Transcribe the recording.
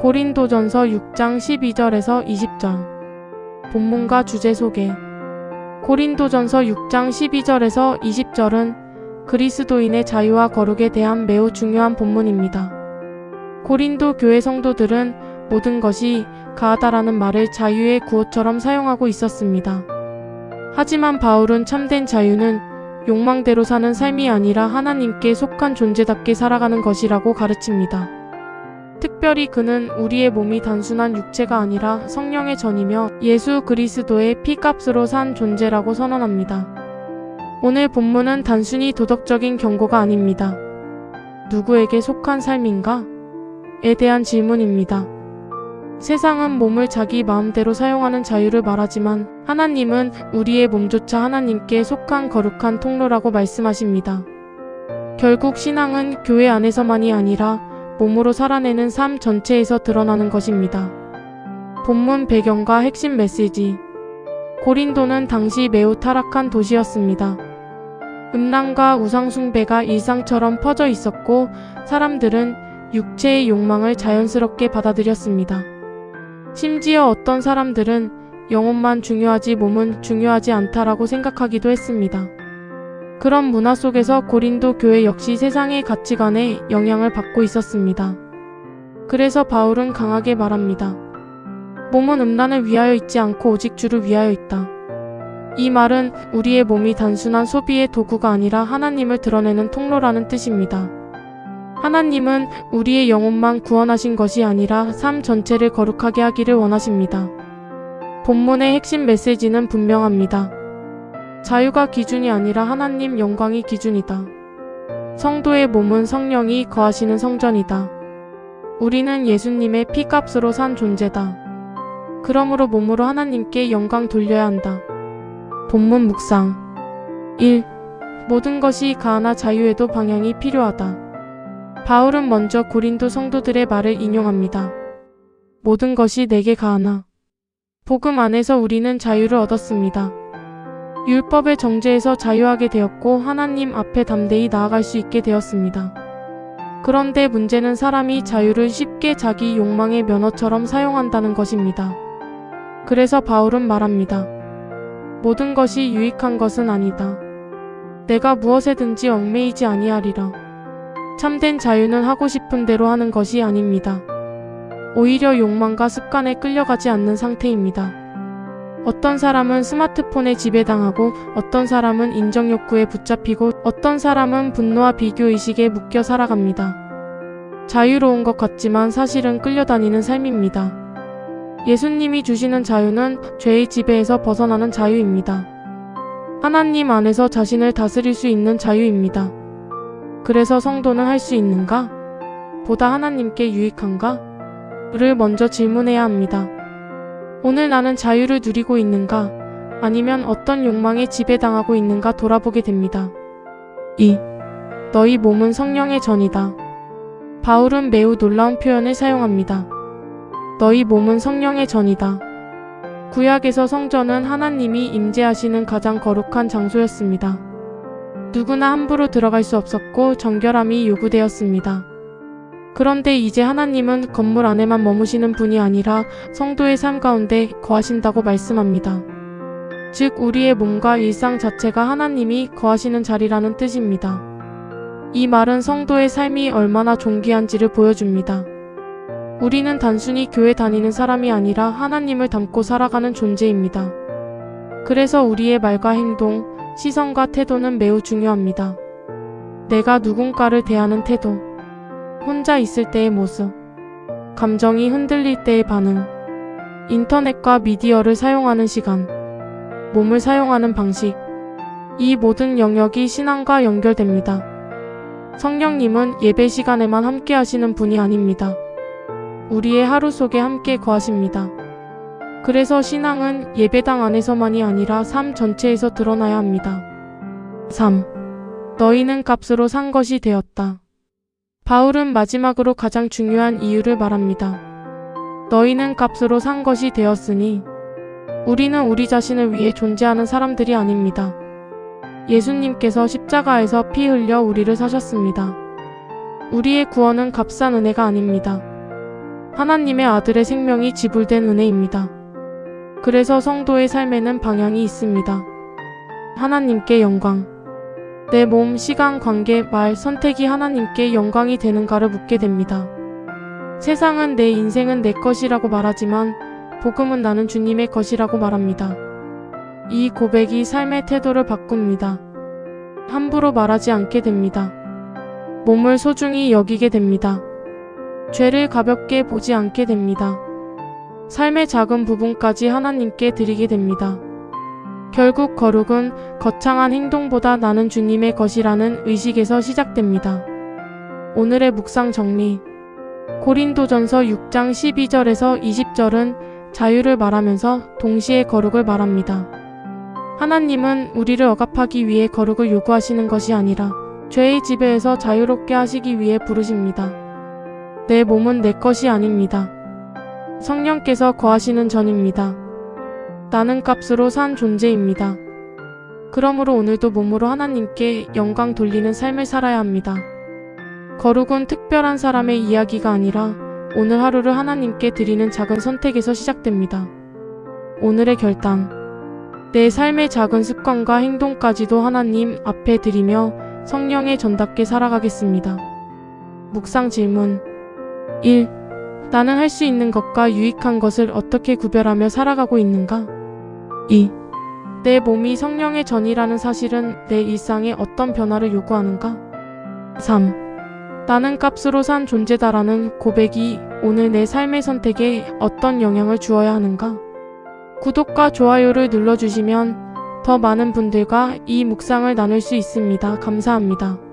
고린도전서 6장 12절에서 20절. 본문과 주제 소개. 고린도전서 6장 12절에서 20절은 그리스도인의 자유와 거룩에 대한 매우 중요한 본문입니다. 고린도 교회 성도들은 모든 것이 가하다라는 말을 자유의 구호처럼 사용하고 있었습니다. 하지만 바울은 참된 자유는 욕망대로 사는 삶이 아니라 하나님께 속한 존재답게 살아가는 것이라고 가르칩니다. 특별히 그는 우리의 몸이 단순한 육체가 아니라 성령의 전이며 예수 그리스도의 피값으로 산 존재라고 선언합니다. 오늘 본문은 단순히 도덕적인 경고가 아닙니다. 누구에게 속한 삶인가? 에 대한 질문입니다. 세상은 몸을 자기 마음대로 사용하는 자유를 말하지만 하나님은 우리의 몸조차 하나님께 속한 거룩한 통로라고 말씀하십니다. 결국 신앙은 교회 안에서만이 아니라 몸으로 살아내는 삶 전체에서 드러나는 것입니다. 본문 배경과 핵심 메시지. 고린도는 당시 매우 타락한 도시였습니다. 음란과 우상숭배가 일상처럼 퍼져 있었고 사람들은 육체의 욕망을 자연스럽게 받아들였습니다. 심지어 어떤 사람들은 영혼만 중요하지 몸은 중요하지 않다라고 생각하기도 했습니다. 그런 문화 속에서 고린도 교회 역시 세상의 가치관에 영향을 받고 있었습니다. 그래서 바울은 강하게 말합니다. 몸은 음란을 위하여 있지 않고 오직 주를 위하여 있다. 이 말은 우리의 몸이 단순한 소비의 도구가 아니라 하나님을 드러내는 통로라는 뜻입니다. 하나님은 우리의 영혼만 구원하신 것이 아니라 삶 전체를 거룩하게 하기를 원하십니다. 본문의 핵심 메시지는 분명합니다. 자유가 기준이 아니라 하나님 영광이 기준이다. 성도의 몸은 성령이 거하시는 성전이다. 우리는 예수님의 피값으로 산 존재다. 그러므로 몸으로 하나님께 영광 돌려야 한다. 본문 묵상. 1. 모든 것이 가하나 자유에도 방향이 필요하다. 바울은 먼저 고린도 성도들의 말을 인용합니다. 모든 것이 내게 가하나. 복음 안에서 우리는 자유를 얻었습니다. 율법의 정죄에서 자유하게 되었고 하나님 앞에 담대히 나아갈 수 있게 되었습니다. 그런데 문제는 사람이 자유를 쉽게 자기 욕망의 면허처럼 사용한다는 것입니다. 그래서 바울은 말합니다. 모든 것이 유익한 것은 아니다. 내가 무엇에든지 얽매이지 아니하리라. 참된 자유는 하고 싶은 대로 하는 것이 아닙니다. 오히려 욕망과 습관에 끌려가지 않는 상태입니다. 어떤 사람은 스마트폰에 지배당하고 어떤 사람은 인정욕구에 붙잡히고 어떤 사람은 분노와 비교의식에 묶여 살아갑니다. 자유로운 것 같지만 사실은 끌려다니는 삶입니다. 예수님이 주시는 자유는 죄의 지배에서 벗어나는 자유입니다. 하나님 안에서 자신을 다스릴 수 있는 자유입니다. 그래서 성도는 할 수 있는가? 보다 하나님께 유익한가? 를 먼저 질문해야 합니다. 오늘 나는 자유를 누리고 있는가? 아니면 어떤 욕망에 지배당하고 있는가 돌아보게 됩니다. 2. 너희 몸은 성령의 전이다. 바울은 매우 놀라운 표현을 사용합니다. 너희 몸은 성령의 전이다. 구약에서 성전은 하나님이 임재하시는 가장 거룩한 장소였습니다. 누구나 함부로 들어갈 수 없었고 정결함이 요구되었습니다. 그런데 이제 하나님은 건물 안에만 머무시는 분이 아니라 성도의 삶 가운데 거하신다고 말씀합니다. 즉 우리의 몸과 일상 자체가 하나님이 거하시는 자리라는 뜻입니다. 이 말은 성도의 삶이 얼마나 존귀한지를 보여줍니다. 우리는 단순히 교회 다니는 사람이 아니라 하나님을 닮고 살아가는 존재입니다. 그래서 우리의 말과 행동, 시선과 태도는 매우 중요합니다. 내가 누군가를 대하는 태도, 혼자 있을 때의 모습, 감정이 흔들릴 때의 반응, 인터넷과 미디어를 사용하는 시간, 몸을 사용하는 방식, 이 모든 영역이 신앙과 연결됩니다. 성령님은 예배 시간에만 함께 하시는 분이 아닙니다. 우리의 하루 속에 함께 거하십니다. 그래서 신앙은 예배당 안에서만이 아니라 삶 전체에서 드러나야 합니다. 3. 너희는 값으로 산 것이 되었다. 바울은 마지막으로 가장 중요한 이유를 말합니다. 너희는 값으로 산 것이 되었으니 우리는 우리 자신을 위해 존재하는 사람들이 아닙니다. 예수님께서 십자가에서 피 흘려 우리를 사셨습니다. 우리의 구원은 값싼 은혜가 아닙니다. 하나님의 아들의 생명이 지불된 은혜입니다. 그래서 성도의 삶에는 방향이 있습니다. 하나님께 영광. 내 몸, 시간, 관계, 말, 선택이 하나님께 영광이 되는가를 묻게 됩니다. 세상은 내 인생은 내 것이라고 말하지만 복음은 나는 주님의 것이라고 말합니다. 이 고백이 삶의 태도를 바꿉니다. 함부로 말하지 않게 됩니다. 몸을 소중히 여기게 됩니다. 죄를 가볍게 보지 않게 됩니다. 삶의 작은 부분까지 하나님께 드리게 됩니다. 결국 거룩은 거창한 행동보다 나는 주님의 것이라는 의식에서 시작됩니다. 오늘의 묵상 정리. 고린도전서 6장 12절에서 20절은 자유를 말하면서 동시에 거룩을 말합니다. 하나님은 우리를 억압하기 위해 거룩을 요구하시는 것이 아니라 죄의 지배에서 자유롭게 하시기 위해 부르십니다. 내 몸은 내 것이 아닙니다. 성령께서 거하시는 전입니다. 나는 값으로 산 존재입니다. 그러므로 오늘도 몸으로 하나님께 영광 돌리는 삶을 살아야 합니다. 거룩은 특별한 사람의 이야기가 아니라 오늘 하루를 하나님께 드리는 작은 선택에서 시작됩니다. 오늘의 결단. 내 삶의 작은 습관과 행동까지도 하나님 앞에 드리며 성령의 전답게 살아가겠습니다. 묵상 질문. 1. 나는 할 수 있는 것과 유익한 것을 어떻게 구별하며 살아가고 있는가? 2. 내 몸이 성령의 전이라는 사실은 내 일상에 어떤 변화를 요구하는가? 3. 나는 값으로 산 존재다라는 고백이 오늘 내 삶의 선택에 어떤 영향을 주어야 하는가? 구독과 좋아요를 눌러주시면 더 많은 분들과 이 묵상을 나눌 수 있습니다. 감사합니다.